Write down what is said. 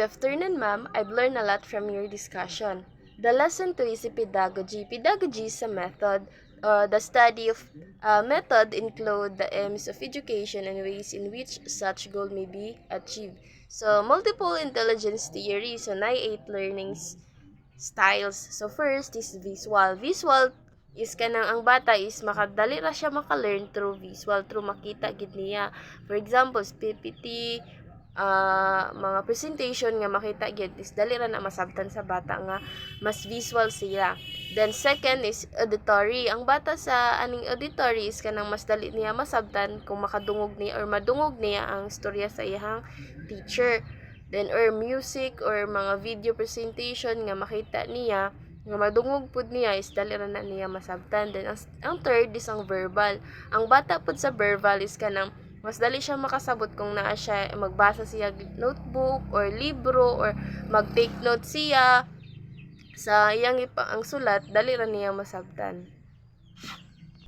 Good afternoon, ma'am. I've learned a lot from your discussion. The lesson 2 is pedagogy. Pedagogy is a method. The study of method include the aims of education and ways in which such goal may be achieved. So, multiple intelligence theory. So, 8 learning styles. So, first is visual. Visual is kanang ang bata is makadali ra siya maka-learn through visual, through makita gid niya. For example, PPT, mga presentation nga makita gyud is dali ra na masabtan sa bata nga mas visual sila. Then second is auditory. Ang bata sa aning auditory is kanang mas dali niya masabtan kung makadungog niya or madungog niya ang istorya sa iyang teacher. Then or music or mga video presentation nga makita niya nga madungog pud niya is dali ra na niya masabtan. Then ang third is ang verbal. Ang bata pud sa verbal is kanang mas dali siya makasabot kung naa siya magbasa siya notebook or libro or mag-take note siya sa iyang ang sulat, dali ra niya masabtan.